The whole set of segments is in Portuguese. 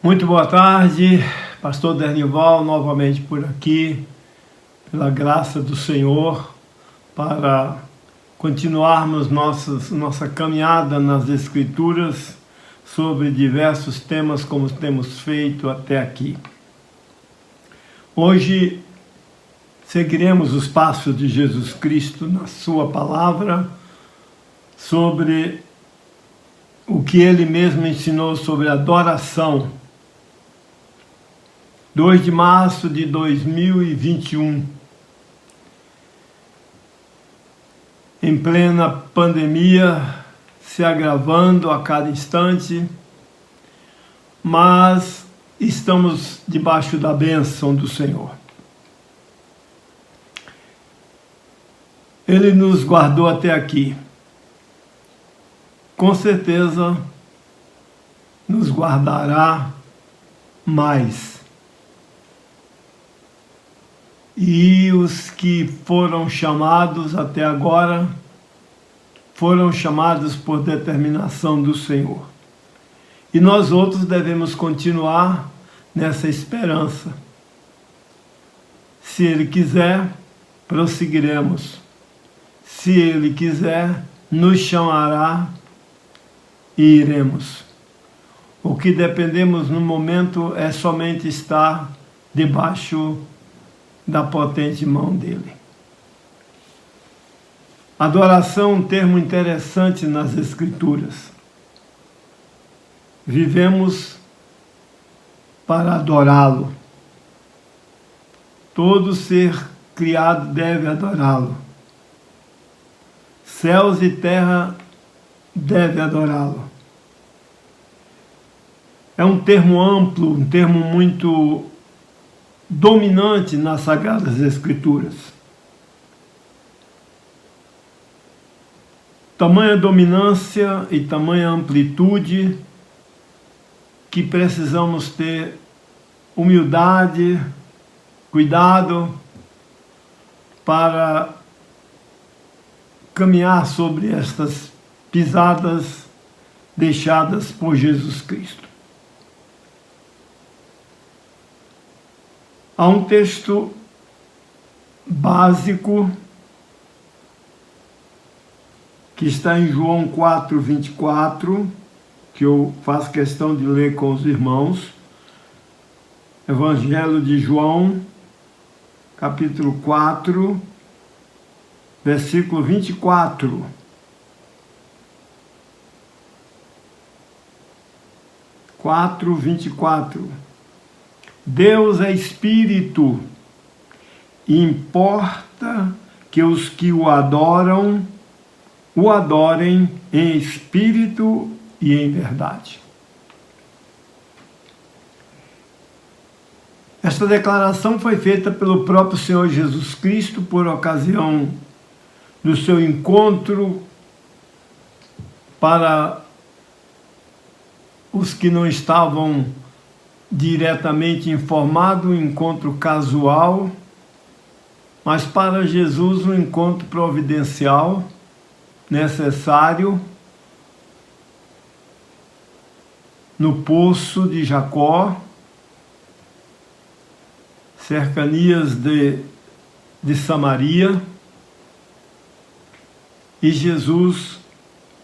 Muito boa tarde, pastor Dernival, novamente por aqui, pela graça do Senhor, para continuarmos nossa caminhada nas Escrituras sobre diversos temas como temos feito até aqui. Hoje seguiremos os passos de Jesus Cristo na sua palavra sobre o que ele mesmo ensinou sobre adoração. 2 de março de 2021, em plena pandemia, se agravando a cada instante, mas estamos debaixo da bênção do Senhor. Ele nos guardou até aqui. Com certeza nos guardará mais. E os que foram chamados até agora, foram chamados por determinação do Senhor. E nós outros devemos continuar nessa esperança. Se Ele quiser, prosseguiremos. Se Ele quiser, nos chamará e iremos. O que dependemos no momento é somente estar debaixo da potente mão dele. Adoração é um termo interessante nas Escrituras. Vivemos para adorá-lo. Todo ser criado deve adorá-lo. Céus e terra devem adorá-lo. É um termo amplo, um termo muito dominante nas Sagradas Escrituras. Tamanha dominância e tamanha amplitude que precisamos ter humildade, cuidado para caminhar sobre estas pisadas deixadas por Jesus Cristo. Há um texto básico que está em João 4:24, que eu faço questão de ler com os irmãos. Evangelho de João, capítulo 4, versículo 24. Deus é Espírito, e importa que os que o adorem em Espírito e em verdade. Esta declaração foi feita pelo próprio Senhor Jesus Cristo por ocasião do seu encontro para os que não estavam diretamente informado, um encontro casual, mas para Jesus um encontro providencial, necessário, no poço de Jacó, cercanias de Samaria, e Jesus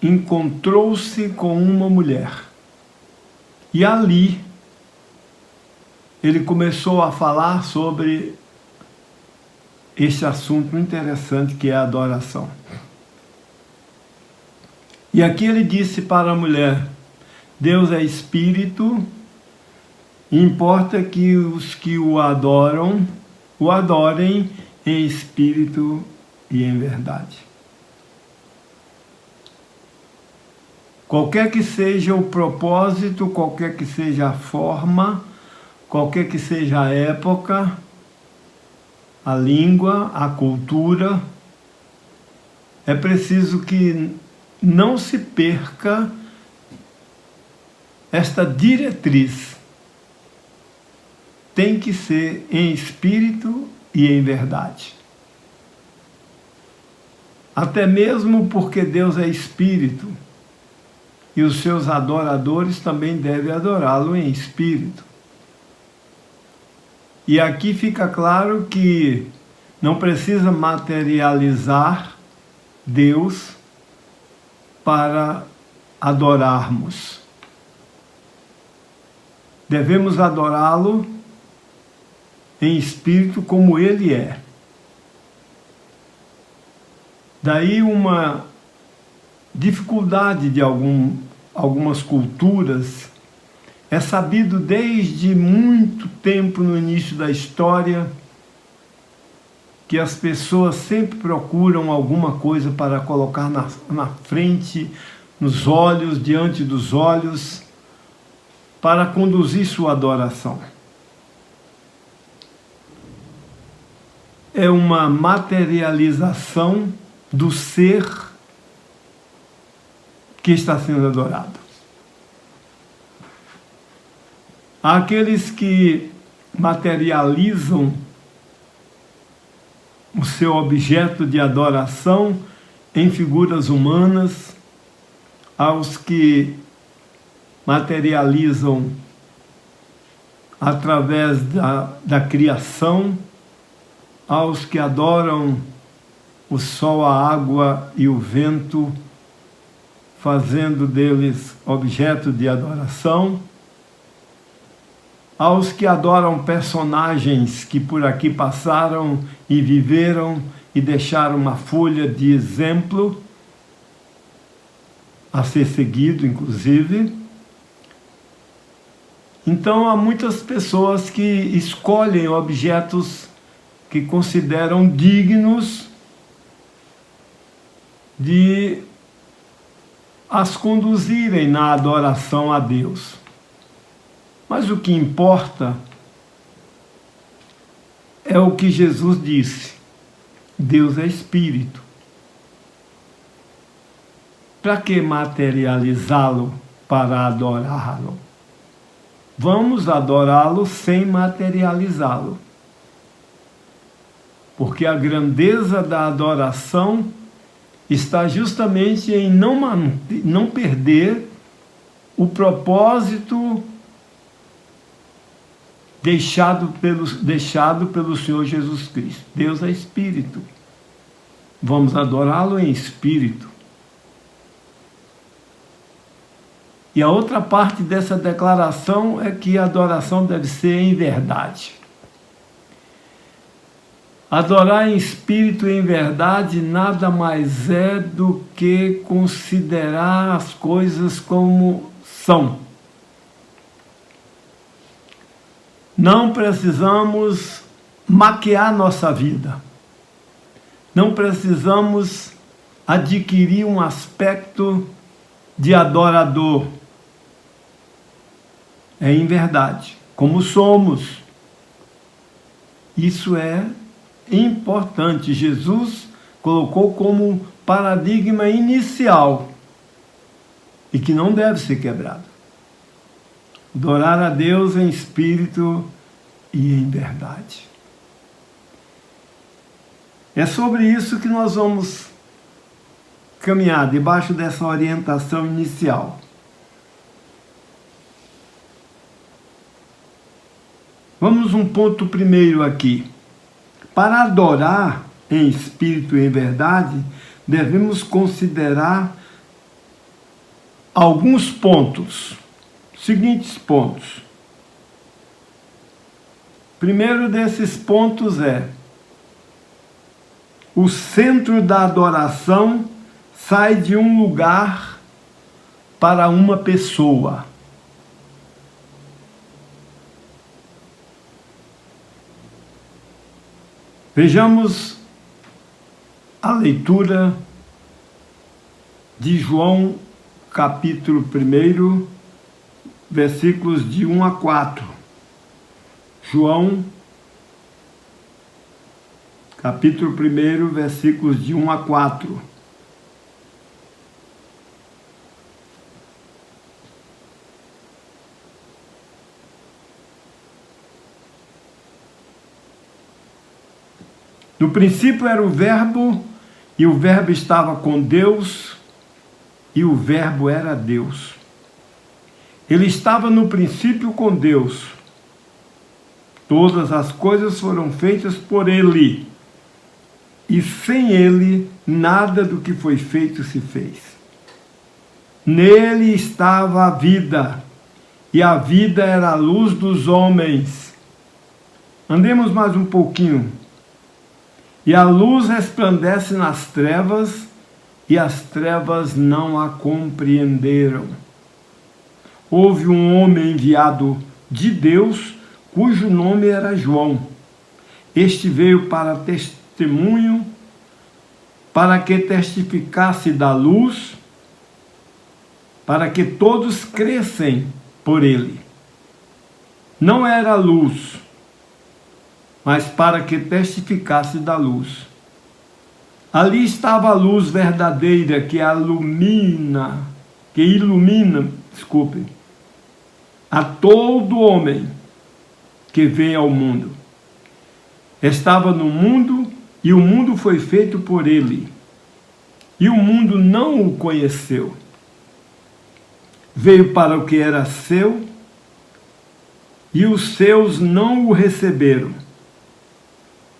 encontrou-se com uma mulher. E ali ele começou a falar sobre este assunto interessante que é a adoração. E aqui ele disse para a mulher: Deus é Espírito, e importa que os que o adorem em Espírito e em verdade. Qualquer que seja o propósito, qualquer que seja a forma, qualquer que seja a época, a língua, a cultura, é preciso que não se perca esta diretriz. Tem que ser em espírito e em verdade. Até mesmo porque Deus é espírito. e os seus adoradores também devem adorá-lo em espírito. E aqui fica claro que não precisa materializar Deus para adorarmos. Devemos adorá-lo em espírito como Ele é. Daí uma dificuldade de algumas culturas. É sabido desde muito tempo no início da história que as pessoas sempre procuram alguma coisa para colocar na frente, nos olhos, diante dos olhos, para conduzir sua adoração. É uma materialização do ser que está sendo adorado. Há aqueles que materializam o seu objeto de adoração em figuras humanas, aos que materializam através da criação, aos que adoram o sol, a água e o vento, fazendo deles objeto de adoração, aos que adoram personagens que por aqui passaram e viveram e deixaram uma folha de exemplo a ser seguido, inclusive. Então há muitas pessoas que escolhem objetos que consideram dignos de as conduzirem na adoração a Deus. Mas o que importa é o que Jesus disse: Deus é espírito. Para que materializá-lo para adorá-lo? Vamos adorá-lo sem materializá-lo. Porque a grandeza da adoração está justamente em não perder o propósito deixado pelo Senhor Jesus Cristo. Deus é espírito. Vamos adorá-lo em espírito. E a outra parte dessa declaração é que a adoração deve ser em verdade. Adorar em espírito e em verdade nada mais é do que considerar as coisas como são. Não precisamos maquiar nossa vida. Não precisamos adquirir um aspecto de adorador. É em verdade, como somos. Isso é importante. Jesus colocou como paradigma inicial e que não deve ser quebrado. Adorar a Deus em espírito e em verdade. É sobre isso que nós vamos caminhar, debaixo dessa orientação inicial. Vamos um ponto primeiro aqui. Para adorar em espírito e em verdade, devemos considerar alguns pontos. Seguintes pontos. Primeiro desses pontos é: o centro da adoração sai de um lugar para uma pessoa. Vejamos a leitura de João, capítulo 1, versículos de 1 a 4. João, capítulo 1, versículos de 1 a 4. No princípio era o Verbo, e o Verbo estava com Deus, e o Verbo era Deus. Ele estava no princípio com Deus. Todas as coisas foram feitas por Ele, e sem Ele, nada do que foi feito se fez. Nele estava a vida, e a vida era a luz dos homens. Andemos mais um pouquinho. E a luz resplandece nas trevas, e as trevas não a compreenderam. Houve um homem enviado de Deus, cujo nome era João. Este veio para testemunho, para que testificasse da luz, para que todos crescem por ele. Não era luz, mas para que testificasse da luz. Ali estava a luz verdadeira que ilumina, a todo homem que vem ao mundo. Estava no mundo, e o mundo foi feito por ele, e o mundo não o conheceu. Veio para o que era seu, e os seus não o receberam.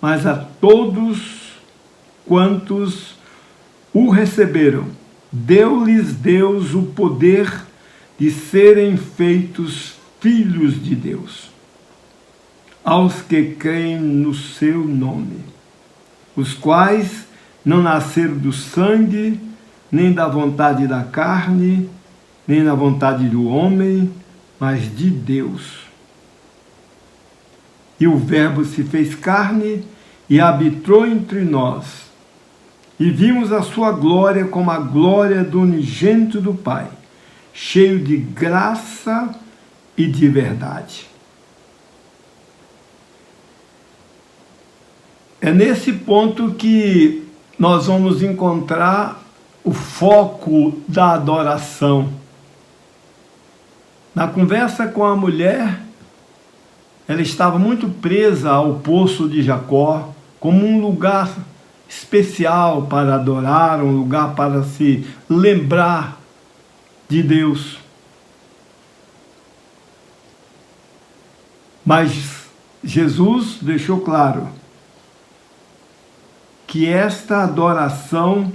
Mas a todos quantos o receberam, deu-lhes Deus o poder de serem feitos filhos de Deus, aos que creem no seu nome, os quais não nasceram do sangue, nem da vontade da carne, nem da vontade do homem, mas de Deus. E o Verbo se fez carne e habitou entre nós, e vimos a sua glória como a glória do unigênito do Pai, cheio de graça e de verdade. É nesse ponto que nós vamos encontrar o foco da adoração. Na conversa com a mulher, ela estava muito presa ao poço de Jacó, como um lugar especial para adorar, um lugar para se lembrar de Deus. Mas Jesus deixou claro que esta adoração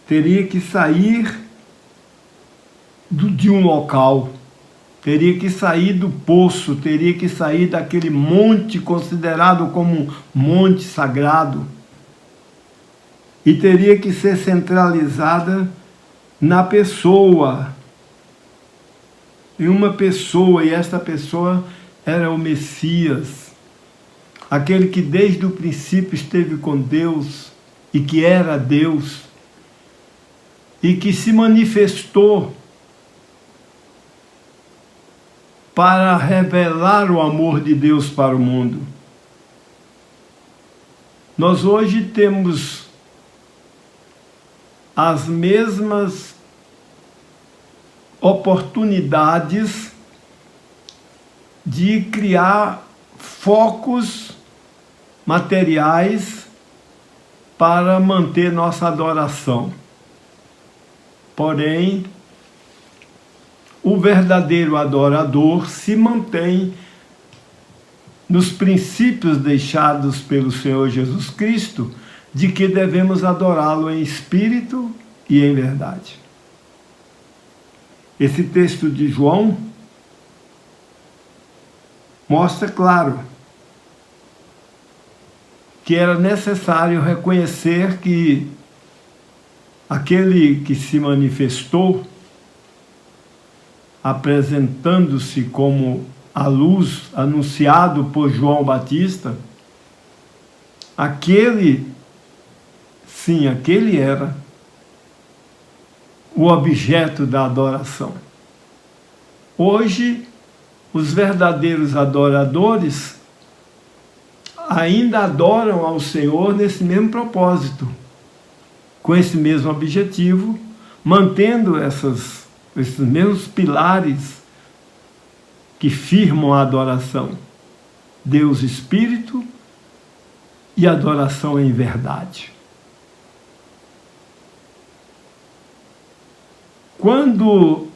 teria que sair de um local, teria que sair do poço, teria que sair daquele monte considerado como um monte sagrado, e teria que ser centralizada na pessoa, em uma pessoa, e esta pessoa era o Messias, aquele que desde o princípio esteve com Deus e que era Deus e que se manifestou para revelar o amor de Deus para o mundo. Nós hoje temos as mesmas oportunidades de criar focos materiais para manter nossa adoração. Porém, o verdadeiro adorador se mantém nos princípios deixados pelo Senhor Jesus Cristo, de que devemos adorá-lo em espírito e em verdade. Esse texto de João mostra claro que era necessário reconhecer que aquele que se manifestou, apresentando-se como a luz anunciado por João Batista, aquele era o objeto da adoração. Hoje, os verdadeiros adoradores ainda adoram ao Senhor nesse mesmo propósito, com esse mesmo objetivo, mantendo esses mesmos pilares que firmam a adoração: Deus Espírito e adoração em verdade. Quando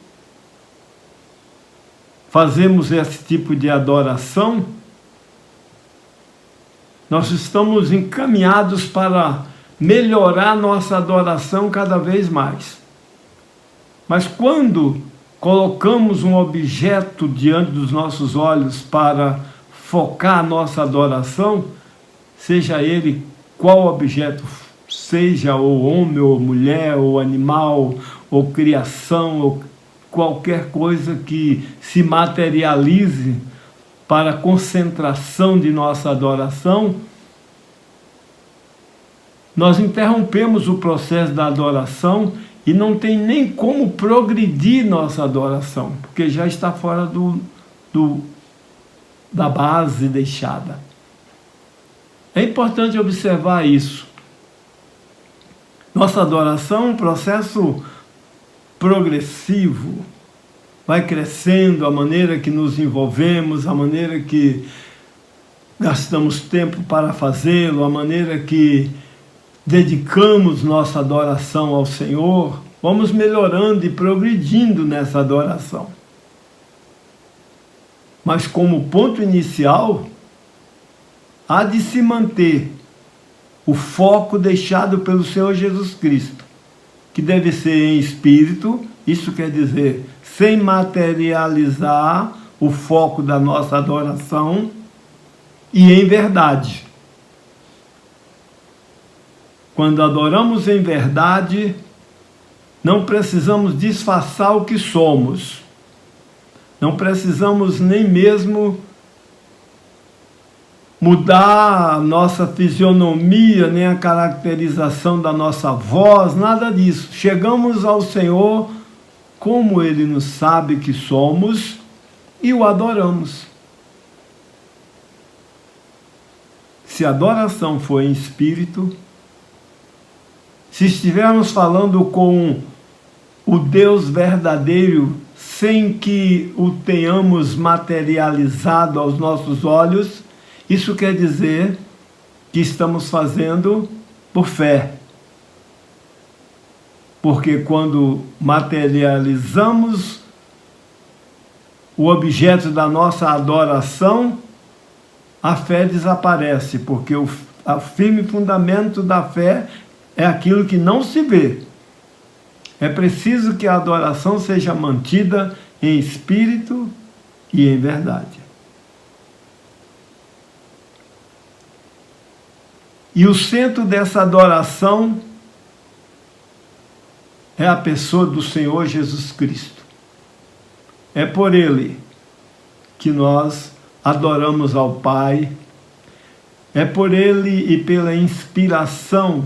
fazemos esse tipo de adoração, nós estamos encaminhados para melhorar nossa adoração cada vez mais. Mas quando colocamos um objeto diante dos nossos olhos para focar a nossa adoração, seja ele qual objeto seja, ou homem, ou mulher, ou animal, ou criação, ou qualquer coisa que se materialize para a concentração de nossa adoração, nós interrompemos o processo da adoração e não tem nem como progredir nossa adoração, porque já está fora da base deixada. É importante observar isso. Nossa adoração é um processo progressivo, vai crescendo a maneira que nos envolvemos, a maneira que gastamos tempo para fazê-lo, a maneira que dedicamos nossa adoração ao Senhor, vamos melhorando e progredindo nessa adoração. Mas como ponto inicial, há de se manter o foco deixado pelo Senhor Jesus Cristo, que deve ser em espírito, isso quer dizer, sem materializar o foco da nossa adoração, e em verdade. Quando adoramos em verdade, não precisamos disfarçar o que somos. Não precisamos nem mesmo mudar a nossa fisionomia, nem a caracterização da nossa voz, nada disso. Chegamos ao Senhor como Ele nos sabe que somos e o adoramos. Se a adoração for em espírito, se estivermos falando com o Deus verdadeiro, sem que o tenhamos materializado aos nossos olhos, isso quer dizer que estamos fazendo por fé. Porque quando materializamos o objeto da nossa adoração, a fé desaparece, porque o firme fundamento da fé é aquilo que não se vê. É preciso que a adoração seja mantida em espírito e em verdade. E o centro dessa adoração é a pessoa do Senhor Jesus Cristo. É por Ele que nós adoramos ao Pai. É por Ele e pela inspiração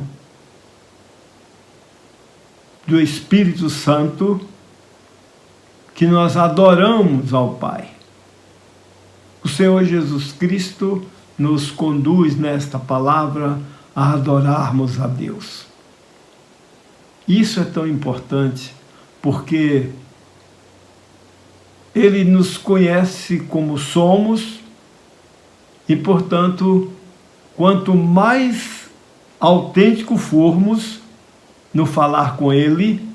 do Espírito Santo que nós adoramos ao Pai. O Senhor Jesus Cristo nos conduz nesta palavra a adorarmos a Deus. Isso é tão importante porque Ele nos conhece como somos e, portanto, quanto mais autêntico formos no falar com Ele,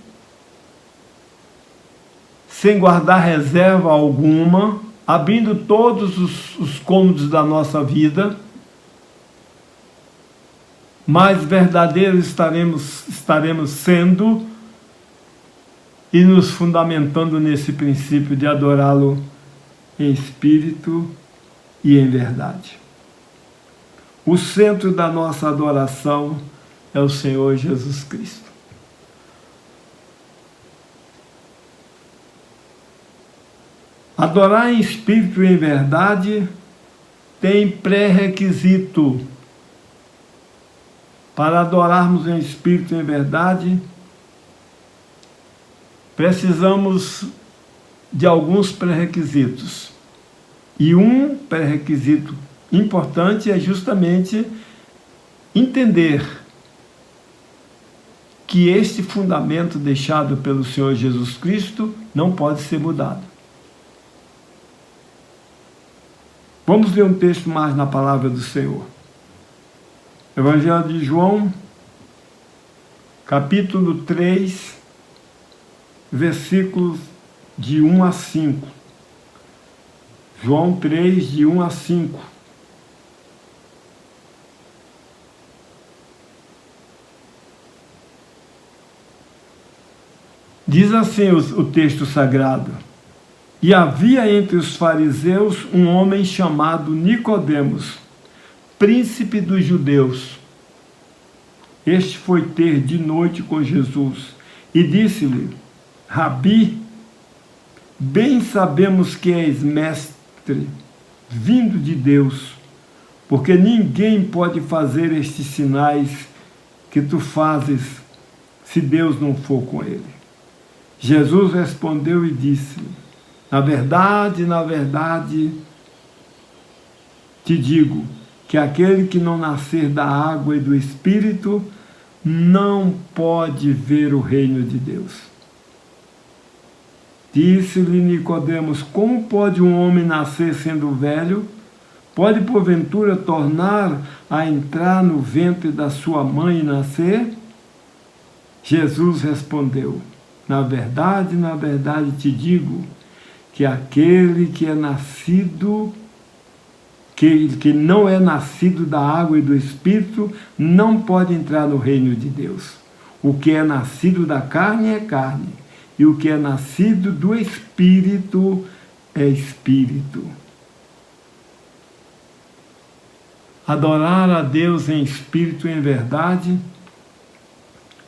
sem guardar reserva alguma, abrindo todos os cômodos da nossa vida, mais verdadeiros estaremos sendo e nos fundamentando nesse princípio de adorá-lo em espírito e em verdade. O centro da nossa adoração é o Senhor Jesus Cristo. Adorar em espírito e em verdade tem pré-requisito. Para adorarmos em espírito e em verdade, precisamos de alguns pré-requisitos. E um pré-requisito importante é justamente entender que este fundamento deixado pelo Senhor Jesus Cristo não pode ser mudado. Vamos ler um texto mais na palavra do Senhor. Evangelho de João, capítulo 3, versículos de 1 a 5. João 3, de 1 a 5. Diz assim o texto sagrado: E havia entre os fariseus um homem chamado Nicodemos, príncipe dos judeus. Este foi ter de noite com Jesus e disse-lhe: Rabi, bem sabemos que és mestre, vindo de Deus, porque ninguém pode fazer estes sinais que tu fazes, se Deus não for com ele. Jesus respondeu e disse-lhe: na verdade, te digo que aquele que não nascer da água e do Espírito não pode ver o reino de Deus. Disse-lhe Nicodemos: como pode um homem nascer sendo velho? Pode porventura tornar a entrar no ventre da sua mãe e nascer? Jesus respondeu: na verdade, te digo que aquele que é nascido, que não é nascido da água e do Espírito, não pode entrar no reino de Deus. O que é nascido da carne é carne, e o que é nascido do Espírito é Espírito. Adorar a Deus em espírito e em verdade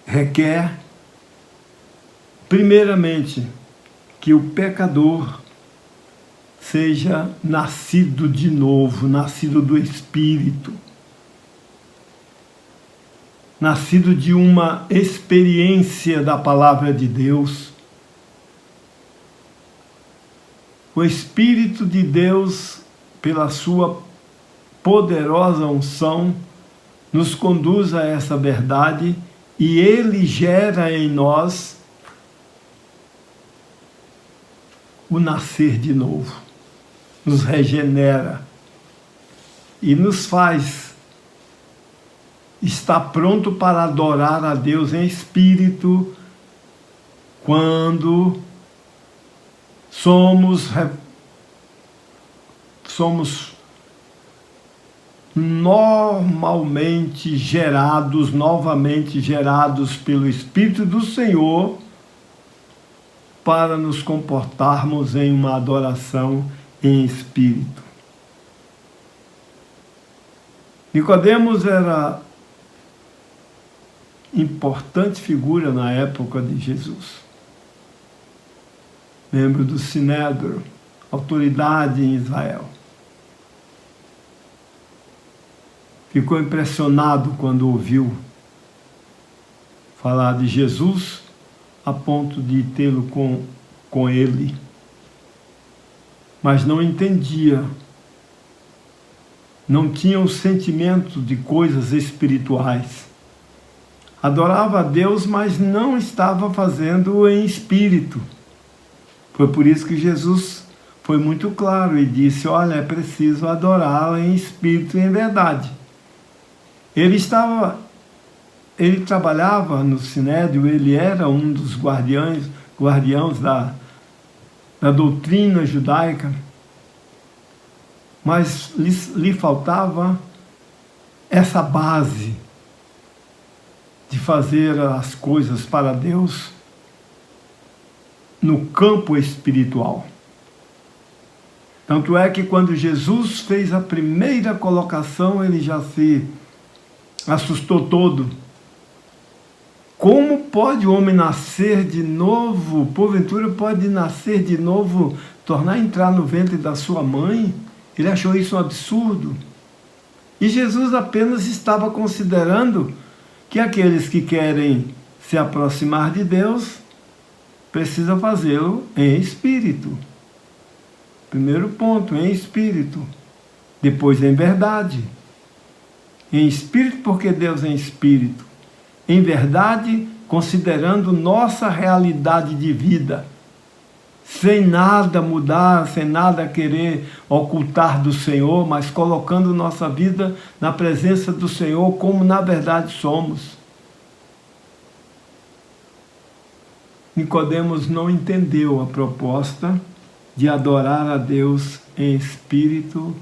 requer, primeiramente, que o pecador seja nascido de novo, nascido do Espírito, nascido de uma experiência da palavra de Deus. O Espírito de Deus, pela sua poderosa unção, nos conduz a essa verdade e ele gera em nós o nascer de novo, nos regenera e nos faz estar pronto para adorar a Deus em espírito quando somos novamente gerados pelo Espírito do Senhor para nos comportarmos em uma adoração em espírito. Nicodemos era importante figura na época de Jesus. Membro do Sinédrio, autoridade em Israel. Ficou impressionado quando ouviu falar de Jesus, a ponto de tê-lo com ele. Mas não entendia, não tinha o sentimento de coisas espirituais. Adorava a Deus, mas não estava fazendo em espírito. Foi por isso que Jesus foi muito claro e disse: olha, é preciso adorá-lo em espírito e em verdade. Ele trabalhava no Sinédrio, ele era um dos guardiãos da doutrina judaica, mas lhe faltava essa base de fazer as coisas para Deus no campo espiritual. Tanto é que quando Jesus fez a primeira colocação, ele já se assustou todo. Como pode o homem nascer de novo? Porventura pode nascer de novo, tornar a entrar no ventre da sua mãe? Ele achou isso um absurdo. E Jesus apenas estava considerando que aqueles que querem se aproximar de Deus precisam fazê-lo em espírito. Primeiro ponto, em espírito. Depois em verdade. Em espírito, porque Deus é em espírito. Em verdade, considerando nossa realidade de vida, sem nada mudar, sem nada querer ocultar do Senhor, mas colocando nossa vida na presença do Senhor como na verdade somos. Nicodemos não entendeu a proposta de adorar a Deus em espírito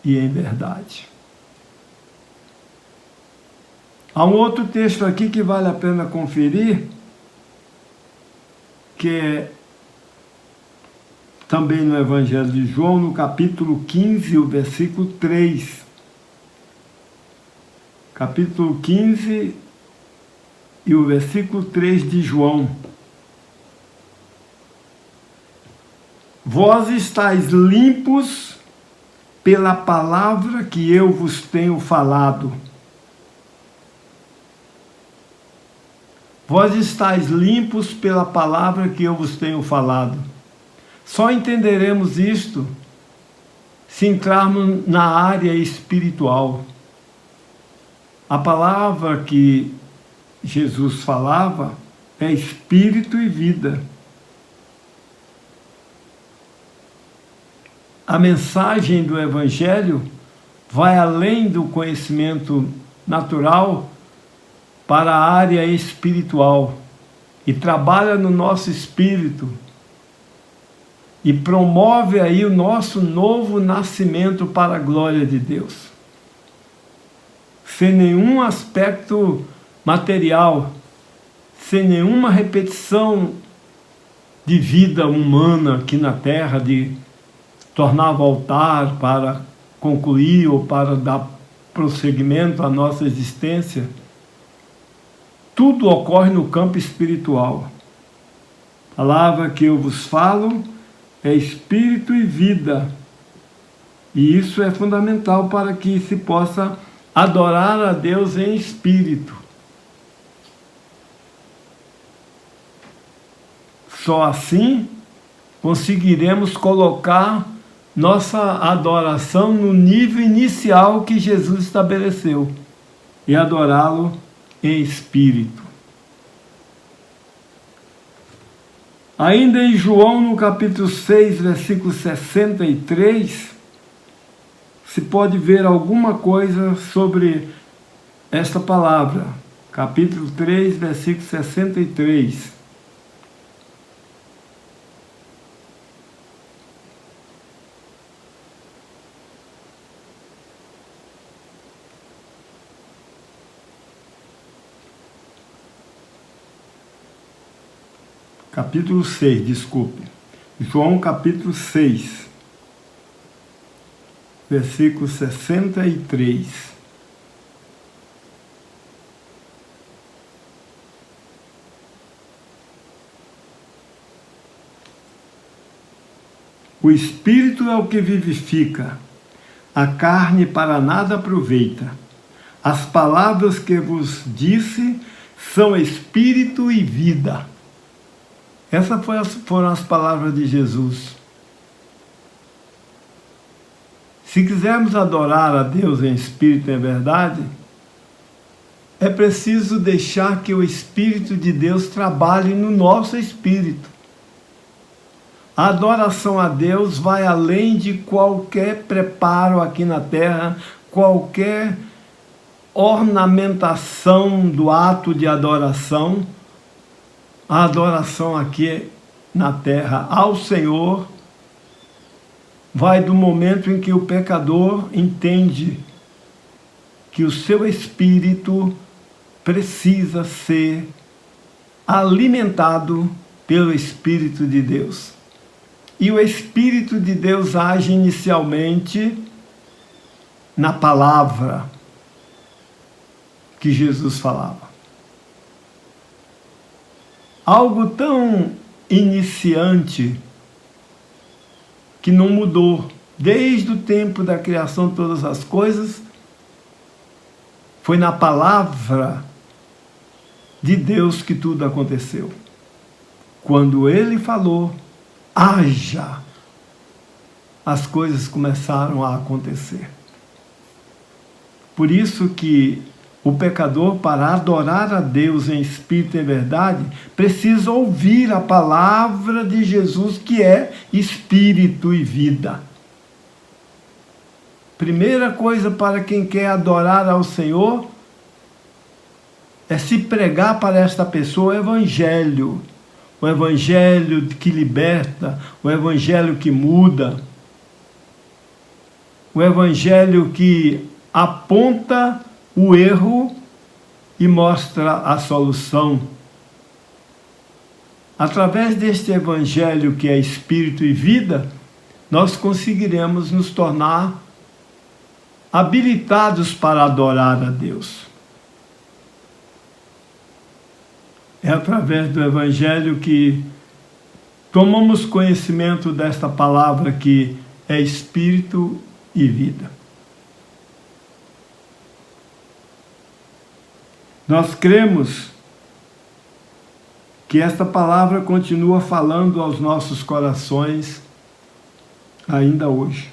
e em verdade. Há um outro texto aqui que vale a pena conferir, que é também no Evangelho de João, no capítulo 15, o versículo 3. Capítulo 15 e o versículo 3 de João. Vós estáis limpos pela palavra que eu vos tenho falado. Vós estáis limpos pela palavra que eu vos tenho falado. Só entenderemos isto se entrarmos na área espiritual. A palavra que Jesus falava é espírito e vida. A mensagem do Evangelho vai além do conhecimento natural para a área espiritual e trabalha no nosso espírito e promove aí o nosso novo nascimento para a glória de Deus. Sem nenhum aspecto material, sem nenhuma repetição de vida humana aqui na terra, de tornar a voltar para concluir ou para dar prosseguimento à nossa existência. Tudo ocorre no campo espiritual. A palavra que eu vos falo é espírito e vida. E isso é fundamental para que se possa adorar a Deus em espírito. Só assim conseguiremos colocar nossa adoração no nível inicial que Jesus estabeleceu e adorá-lo em espírito. Ainda em João, no capítulo 6, versículo 63, se pode ver alguma coisa sobre esta palavra. Capítulo 3, versículo 63. Capítulo 6, desculpe. João capítulo 6, versículo 63. O Espírito é o que vivifica, a carne para nada aproveita. As palavras que vos disse são Espírito e vida. Essas foram as palavras de Jesus. Se quisermos adorar a Deus em espírito e em verdade, é preciso deixar que o Espírito de Deus trabalhe no nosso espírito. A adoração a Deus vai além de qualquer preparo aqui na terra, qualquer ornamentação do ato de adoração. A adoração aqui na terra ao Senhor vai do momento em que o pecador entende que o seu espírito precisa ser alimentado pelo Espírito de Deus. E o Espírito de Deus age inicialmente na palavra que Jesus falava. Algo tão iniciante que não mudou desde o tempo da criação de todas as coisas, foi na palavra de Deus que tudo aconteceu. Quando Ele falou, haja, as coisas começaram a acontecer. Por isso que o pecador, para adorar a Deus em espírito e em verdade, precisa ouvir a palavra de Jesus, que é espírito e vida. Primeira coisa para quem quer adorar ao Senhor é se pregar para esta pessoa o Evangelho, o Evangelho que liberta, o Evangelho que muda, o Evangelho que aponta o erro e mostra a solução. Através deste Evangelho que é Espírito e vida, nós conseguiremos nos tornar habilitados para adorar a Deus. É através do Evangelho que tomamos conhecimento desta palavra que é Espírito e vida. Nós cremos que esta palavra continua falando aos nossos corações ainda hoje.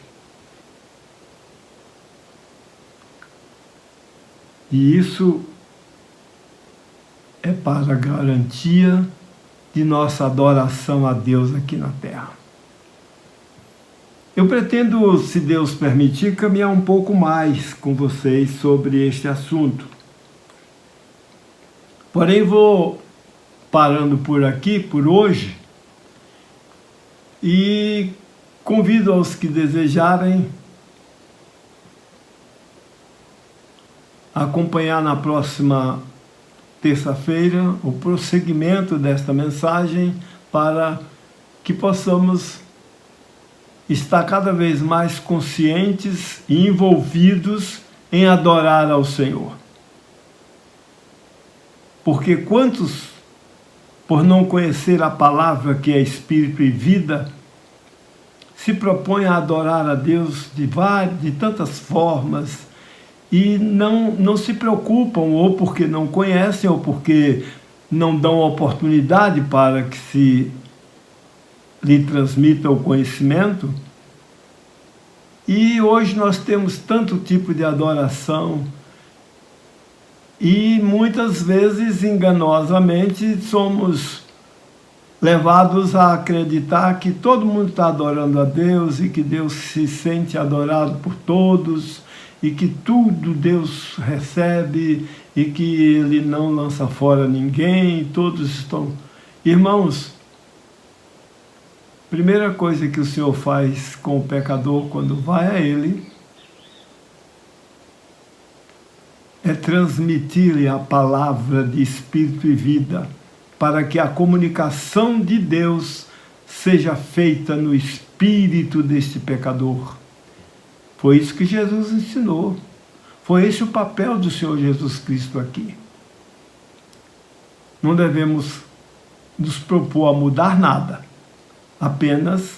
E isso é para a garantia de nossa adoração a Deus aqui na terra. Eu pretendo, se Deus permitir, caminhar um pouco mais com vocês sobre este assunto. Porém, vou parando por aqui, por hoje, e convido aos que desejarem acompanhar na próxima terça-feira o prosseguimento desta mensagem para que possamos estar cada vez mais conscientes e envolvidos em adorar ao Senhor. Porque quantos, por não conhecer a palavra que é Espírito e vida, se propõem a adorar a Deus de tantas formas, e não se preocupam, ou porque não conhecem, ou porque não dão oportunidade para que se lhe transmita o conhecimento. E hoje nós temos tanto tipo de adoração, e muitas vezes, enganosamente, somos levados a acreditar que todo mundo está adorando a Deus, e que Deus se sente adorado por todos, e que tudo Deus recebe, e que Ele não lança fora ninguém, todos estão... Irmãos, primeira coisa que o Senhor faz com o pecador quando vai a Ele é transmitir-lhe a palavra de Espírito e vida, para que a comunicação de Deus seja feita no espírito deste pecador. Foi isso que Jesus ensinou. Foi esse o papel do Senhor Jesus Cristo aqui. Não devemos nos propor a mudar nada, apenas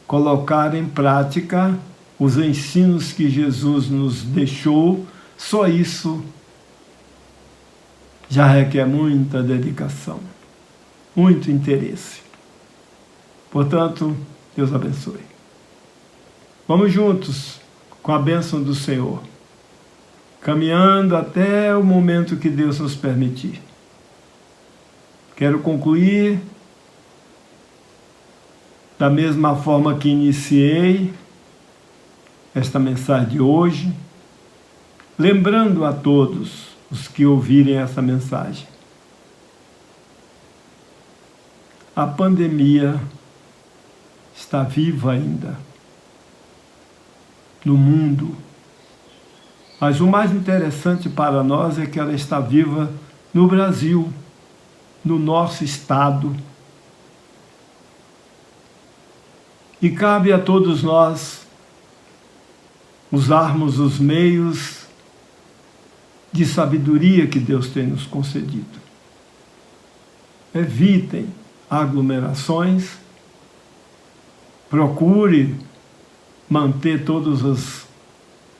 colocar em prática os ensinos que Jesus nos deixou. Só isso já requer muita dedicação, muito interesse. Portanto, Deus abençoe. Vamos juntos, com a bênção do Senhor, caminhando até o momento que Deus nos permitir. Quero concluir da mesma forma que iniciei esta mensagem de hoje, lembrando a todos os que ouvirem essa mensagem: a pandemia está viva ainda no mundo, mas o mais interessante para nós é que ela está viva no Brasil, no nosso estado. E cabe a todos nós usarmos os meios de sabedoria que Deus tem nos concedido. Evitem aglomerações, procure manter todas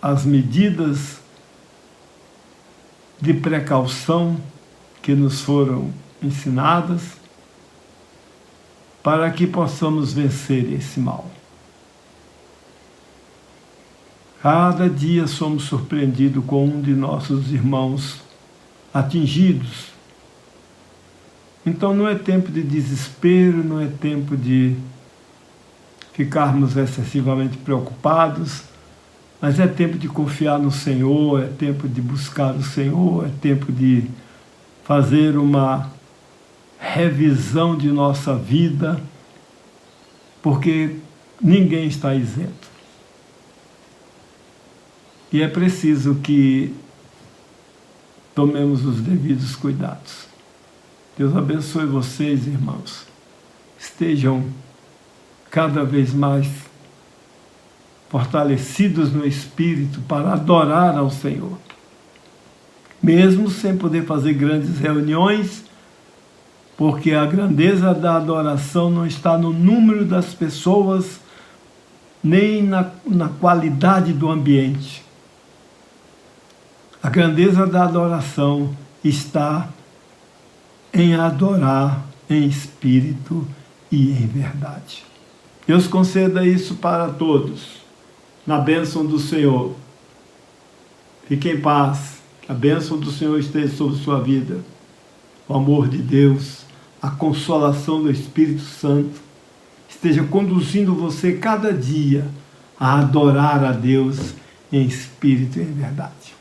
as medidas de precaução que nos foram ensinadas, para que possamos vencer esse mal. Cada dia somos surpreendidos com um de nossos irmãos atingidos. Então não é tempo de desespero, não é tempo de ficarmos excessivamente preocupados, mas é tempo de confiar no Senhor, é tempo de buscar o Senhor, é tempo de fazer uma revisão de nossa vida, porque ninguém está isento. E é preciso que tomemos os devidos cuidados. Deus abençoe vocês, irmãos. Estejam cada vez mais fortalecidos no Espírito para adorar ao Senhor. Mesmo sem poder fazer grandes reuniões, porque a grandeza da adoração não está no número das pessoas, nem na qualidade do ambiente. A grandeza da adoração está em adorar em espírito e em verdade. Deus conceda isso para todos, na bênção do Senhor. Fique em paz, que a bênção do Senhor esteja sobre sua vida. O amor de Deus, a consolação do Espírito Santo, esteja conduzindo você cada dia a adorar a Deus em espírito e em verdade.